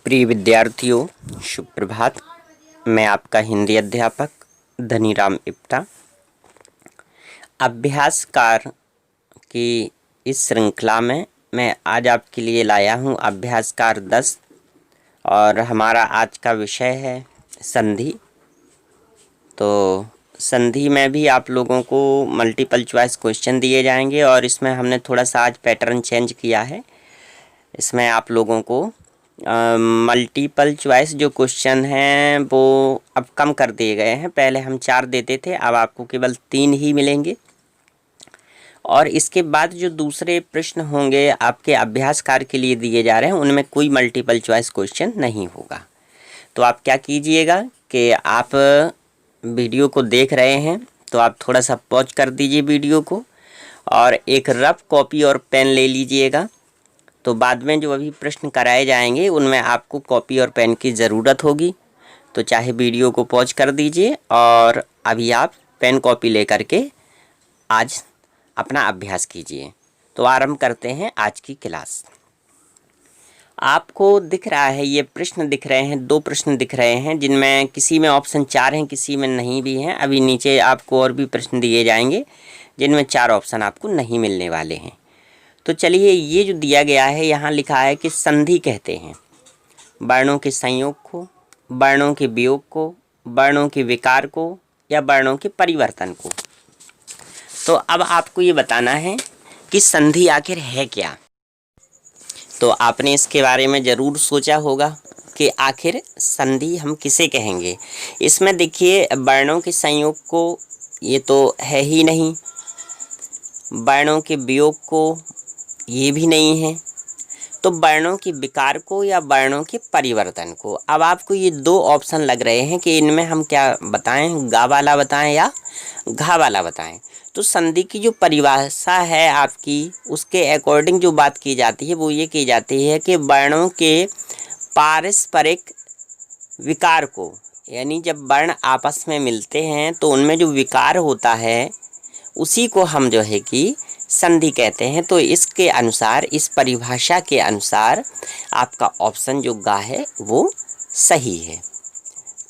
प्रिय विद्यार्थियों, शुभ प्रभात। मैं आपका हिंदी अध्यापक धनीराम इप्टा। अभ्यासकार की इस श्रृंखला में मैं आज आपके लिए लाया हूं अभ्यासकार 10 और हमारा आज का विषय है संधि। तो संधि में भी आप लोगों को मल्टीपल चॉइस क्वेश्चन दिए जाएंगे और इसमें हमने थोड़ा सा आज पैटर्न चेंज किया है। इसमें आप लोगों को मल्टीपल चॉइस जो क्वेश्चन हैं वो अब कम कर दिए गए हैं। पहले हम 4 देते थे, अब आपको केवल 3 ही मिलेंगे। और इसके बाद जो दूसरे प्रश्न होंगे आपके अभ्यासकार के लिए दिए जा रहे हैं, उनमें कोई मल्टीपल चॉइस क्वेश्चन नहीं होगा। तो आप क्या कीजिएगा कि आप वीडियो को देख रहे हैं तो आप थोड़ा सा पॉज कर दीजिए वीडियो को और एक रफ कॉपी और पेन ले लीजिएगा। तो बाद में जो अभी प्रश्न कराए जाएंगे उनमें आपको कॉपी और पेन की ज़रूरत होगी। तो चाहे वीडियो को पॉज कर दीजिए और अभी आप पेन कॉपी लेकर के आज अपना अभ्यास कीजिए। तो आरंभ करते हैं आज की क्लास। आपको दिख रहा है, ये प्रश्न दिख रहे हैं, 2 प्रश्न दिख रहे हैं जिनमें किसी में ऑप्शन 4 हैं, किसी में नहीं भी हैं। अभी नीचे आपको और भी प्रश्न दिए जाएंगे जिनमें 4 ऑप्शन आपको नहीं मिलने वाले हैं। तो चलिए, ये जो दिया गया है यहाँ लिखा है कि संधि कहते हैं वर्णों के संयोग को, वर्णों के वियोग को, वर्णों के विकार को या वर्णों के परिवर्तन को। तो अब आपको ये बताना है कि संधि आखिर है क्या। तो आपने इसके बारे में ज़रूर सोचा होगा कि आखिर संधि हम किसे कहेंगे। इसमें देखिए, वर्णों के संयोग को ये तो है ही नहीं, वर्णों के वियोग को ये भी नहीं है, तो वर्णों के विकार को या वर्णों के परिवर्तन को। अब आपको ये 2 ऑप्शन लग रहे हैं कि इनमें हम क्या बताएं, गा वाला बताएं या घा वाला बताएं। तो संधि की जो परिभाषा है आपकी, उसके अकॉर्डिंग जो बात की जाती है वो ये की जाती है कि वर्णों के पारस्परिक विकार को, यानी जब वर्ण आपस में मिलते हैं तो उनमें जो विकार होता है उसी को हम जो है कि संधि कहते हैं। तो इसके अनुसार, इस परिभाषा के अनुसार आपका ऑप्शन जो गा है वो सही है।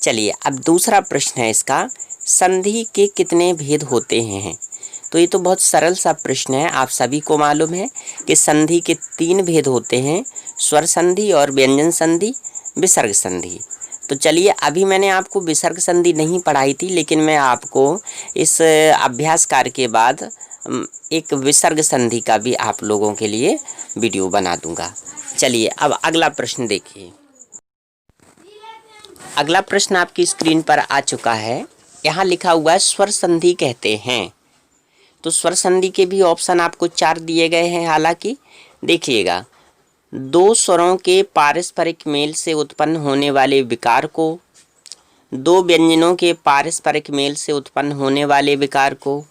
चलिए, अब दूसरा प्रश्न है इसका, संधि के कितने भेद होते हैं। तो ये तो बहुत सरल सा प्रश्न है। आप सभी को मालूम है कि संधि के 3 भेद होते हैं, स्वर संधि और व्यंजन संधि, विसर्ग संधि। तो चलिए, अभी मैंने आपको विसर्ग संधि नहीं पढ़ाई थी, लेकिन मैं आपको इस अभ्यासकार के बाद एक विसर्ग संधि का भी आप लोगों के लिए वीडियो बना दूंगा। चलिए, अब अगला प्रश्न देखिए। अगला प्रश्न आपकी स्क्रीन पर आ चुका है। यहाँ लिखा हुआ है स्वर संधि कहते हैं। तो स्वर संधि के भी ऑप्शन आपको 4 दिए गए हैं। हालांकि देखिएगा, 2 स्वरों के पारस्परिक मेल से उत्पन्न होने वाले विकार को, 2 व्यंजनों के पारस्परिक मेल से उत्पन्न होने वाले विकार को,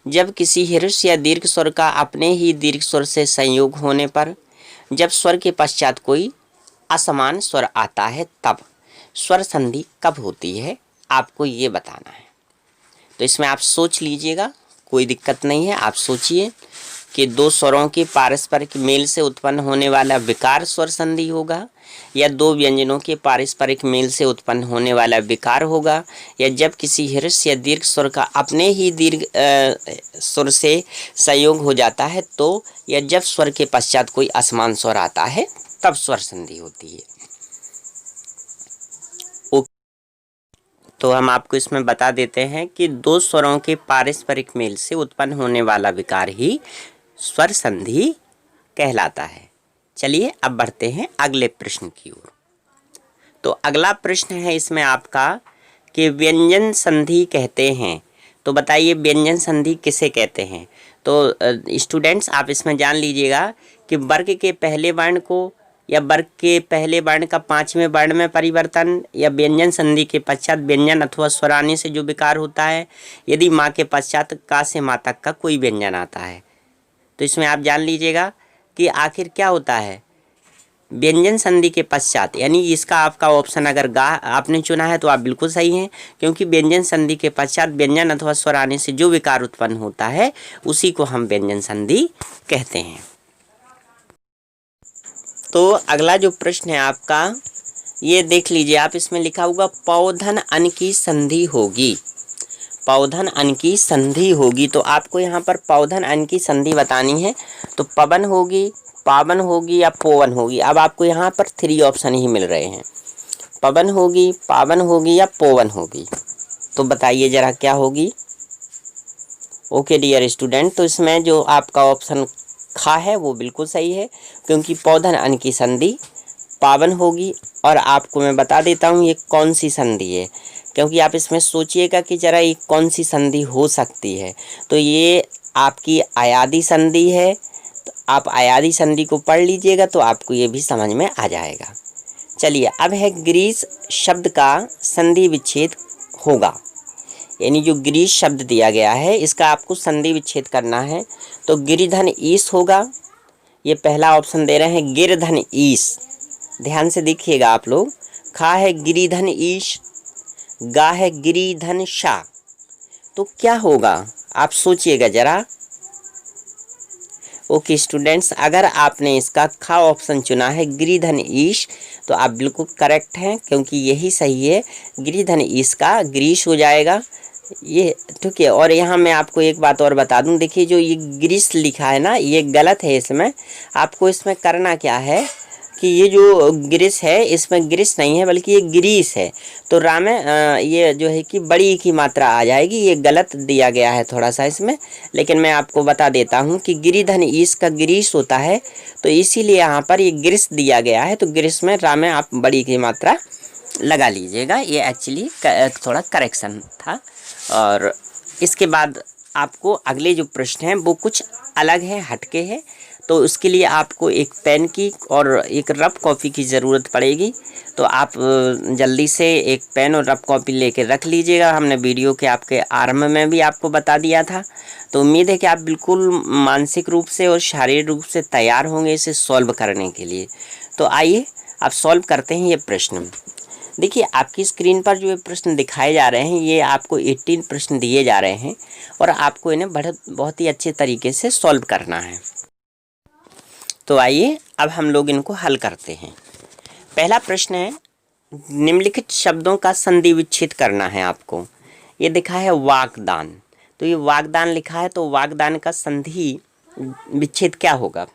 जब किसी ह्रस्व या दीर्घ स्वर का अपने ही दीर्घ स्वर से संयोग होने पर, जब स्वर के पश्चात कोई असमान स्वर आता है, तब स्वर संधि कब होती है, आपको ये बताना है। तो इसमें आप सोच लीजिएगा, कोई दिक्कत नहीं है। आप सोचिए कि 2 स्वरों के पारस्परिक मेल से उत्पन्न होने वाला विकार स्वर संधि होगा, या 2 व्यंजनों के पारस्परिक मेल से उत्पन्न होने वाला विकार होगा, या जब किसी ह्रस्व या दीर्घ स्वर का अपने ही दीर्घ स्वर से संयोग हो जाता है, तो या जब स्वर के पश्चात कोई असमान स्वर आता है तब स्वर संधि होती है। तो हम आपको इसमें बता देते हैं कि 2 स्वरों के पारस्परिक मेल से उत्पन्न होने वाला विकार ही स्वर संधि कहलाता है। चलिए, अब बढ़ते हैं अगले प्रश्न की ओर। तो अगला प्रश्न है इसमें आपका कि व्यंजन संधि कहते हैं। तो बताइए, व्यंजन संधि किसे कहते हैं। तो स्टूडेंट्स, आप इसमें जान लीजिएगा कि वर्ग के पहले वर्ण को या वर्ग के पहले वर्ण का 5वें वर्ण में परिवर्तन, या व्यंजन संधि के पश्चात व्यंजन अथवा स्वराने से जो विकार होता है, यदि माँ के पश्चात का से माँ तक का कोई व्यंजन आता है। तो इसमें आप जान लीजिएगा कि आखिर क्या होता है व्यंजन संधि के पश्चात। यानी इसका आपका ऑप्शन अगर गा आपने चुना है तो आप बिल्कुल सही हैं, क्योंकि व्यंजन संधि के पश्चात व्यंजन अथवा स्वर आने से जो विकार उत्पन्न होता है उसी को हम व्यंजन संधि कहते हैं। तो अगला जो प्रश्न है आपका ये देख लीजिए आप, इसमें लिखा होगा पौधन अन की संधि होगी, पौधन अन की संधि होगी। तो आपको यहाँ पर पौधन अन की संधि बतानी है, तो पवन होगी, पावन होगी या पोवन होगी। अब आपको यहाँ पर 3 ऑप्शन ही मिल रहे हैं, पवन होगी, पावन होगी या पोवन होगी। तो बताइए जरा क्या होगी। ओके डियर स्टूडेंट, तो इसमें जो आपका ऑप्शन खा है वो बिल्कुल सही है, क्योंकि पौधन अन की संधि पावन होगी। और आपको मैं बता देता हूँ ये कौन सी संधि है, क्योंकि आप इसमें सोचिएगा कि जरा ये कौन सी संधि हो सकती है। तो ये आपकी अयादी संधि है। तो आप अयादी संधि को पढ़ लीजिएगा तो आपको ये भी समझ में आ जाएगा। चलिए, अब है ग्रीस शब्द का संधि विच्छेद होगा, यानी जो ग्रीस शब्द दिया गया है इसका आपको संधि विच्छेद करना है। तो गिरिधन ईश होगा, ये पहला ऑप्शन दे रहे हैं गिरधन ईश। ध्यान से देखिएगा आप लोग, खा है गिरिधन ईश, गा है गिरिधन शाह। तो क्या होगा आप सोचिएगा जरा। ओके स्टूडेंट्स, अगर आपने इसका खा ऑप्शन चुना है गिरिधन ईश तो आप बिल्कुल करेक्ट हैं, क्योंकि यही सही है। गिरिधन ईश का ग्रीस हो जाएगा ये, ठीक है। और यहाँ मैं आपको एक बात और बता दूं, देखिए जो ये ग्रीस लिखा है ना, ये गलत है। इसमें आपको इसमें करना क्या है कि ये जो ग्रीस है इसमें ग्रीस नहीं है बल्कि ये ग्रीस है। तो रा में ये जो है कि बड़ी की मात्रा आ जाएगी, ये गलत दिया गया है थोड़ा सा इसमें। लेकिन मैं आपको बता देता हूँ कि गिरिधन ईश का ग्रीस होता है, तो इसीलिए यहाँ पर ये ग्रीस दिया गया है। तो ग्रीस में रा में आप बड़ी की मात्रा लगा लीजिएगा, ये एक्चुअली थोड़ा करेक्शन था। और इसके बाद आपको अगले जो प्रश्न हैं वो कुछ अलग है, हटके है। तो उसके लिए आपको एक पेन की और एक रफ कॉपी की ज़रूरत पड़ेगी। तो आप जल्दी से एक पेन और रफ कॉपी लेके रख लीजिएगा। हमने वीडियो के आपके आरंभ में भी आपको बता दिया था। तो उम्मीद है कि आप बिल्कुल मानसिक रूप से और शारीरिक रूप से तैयार होंगे इसे सॉल्व करने के लिए। तो आइए अब सॉल्व करते हैं ये प्रश्न। देखिए आपकी स्क्रीन पर जो ये प्रश्न दिखाए जा रहे हैं, ये आपको 18 प्रश्न दिए जा रहे हैं और आपको इन्हें बहुत ही अच्छे तरीके से सॉल्व करना है। तो आइए अब हम लोग इनको हल करते हैं। पहला प्रश्न है, निम्नलिखित शब्दों का संधि विच्छेद करना है आपको। ये दिखा है वागदान, तो ये वागदान लिखा है, तो वागदान का संधि विच्छेद क्या होगा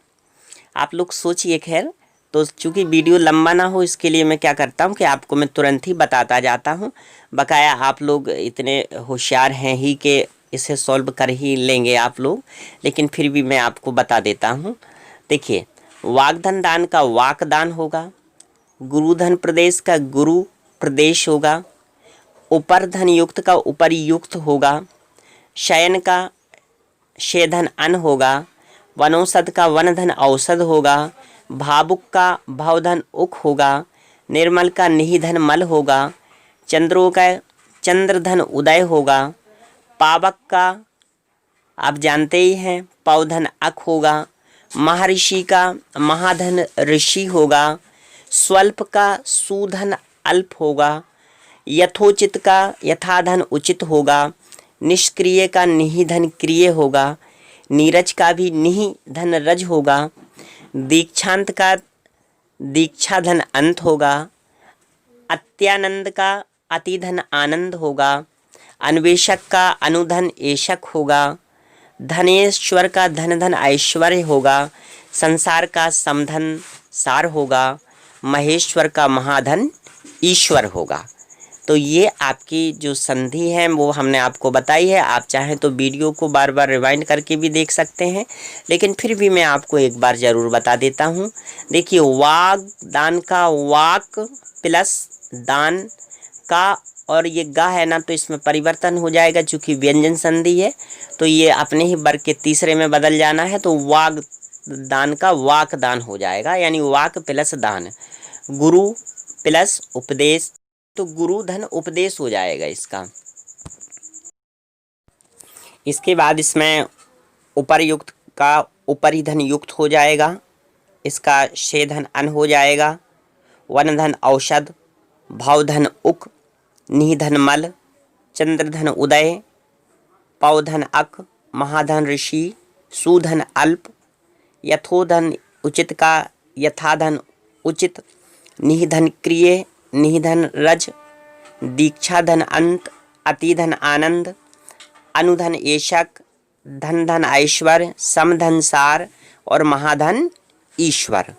आप लोग सोचिए। खैर, तो चूँकि वीडियो लंबा ना हो इसके लिए मैं क्या करता हूँ कि आपको मैं तुरंत ही बताता जाता हूँ। बकाया आप लोग इतने होशियार हैं ही कि इसे सॉल्व कर ही लेंगे आप लोग, लेकिन फिर भी मैं आपको बता देता हूँ। देखिए, वागधन दान का वाकदान होगा, गुरुधन प्रदेश का गुरु प्रदेश होगा, उपरधन युक्त का उपरियुक्त होगा, शयन का शेधन अन होगा, वनौषध का वनधन औषध होगा, भावुक का भावधन उक होगा, निर्मल का निहिधन मल होगा, चंद्रों का चंद्रधन उदय होगा, पावक का आप जानते ही हैं पौधन अक होगा, महर्षि का महाधन ऋषि होगा, स्वल्प का सुधन अल्प होगा, यथोचित का यथाधन उचित होगा, निष्क्रिय का निहिधन क्रिय होगा, नीरज का भी निहिधन रज होगा, दीक्षांत का दीक्षाधन अंत होगा, अत्यानंद का अतिधन आनंद होगा, अन्वेषक का अनुधन एशक होगा, धनेश्वर का धन धन ऐश्वर्य होगा, संसार का समधन सार होगा, महेश्वर का महाधन ईश्वर होगा। तो ये आपकी जो संधि है वो हमने आपको बताई है। आप चाहें तो वीडियो को बार बार रिवाइंड करके भी देख सकते हैं, लेकिन फिर भी मैं आपको एक बार ज़रूर बता देता हूँ। देखिए, वाग दान का वाक प्लस दान का, और ये गा है ना तो इसमें परिवर्तन हो जाएगा चूँकि व्यंजन संधि है, तो ये अपने ही वर्ग के तीसरे में बदल जाना है। तो वाग दान का वाक दान हो जाएगा, यानी वाक प्लस दान, गुरु प्लस उपदेश, तो गुरु धन उपदेश हो जाएगा इसका। इसके बाद इसमें उपरयुक्त का उपरिधन युक्त हो जाएगा, इसका शेधन अन हो जाएगा, वनधन औषध, भावधन उक, निधन मल, चंद्रधन उदय, पौधन अक, महाधन ऋषि, सुधन अल्प, यथोधन उचित का यथाधन उचित, निधन क्रिय, निधन रज, दीक्षा धन अंत, अति धन आनंद, अनुधन एशक, धन धन ऐश्वर्य, समधन सार और महाधन ईश्वर।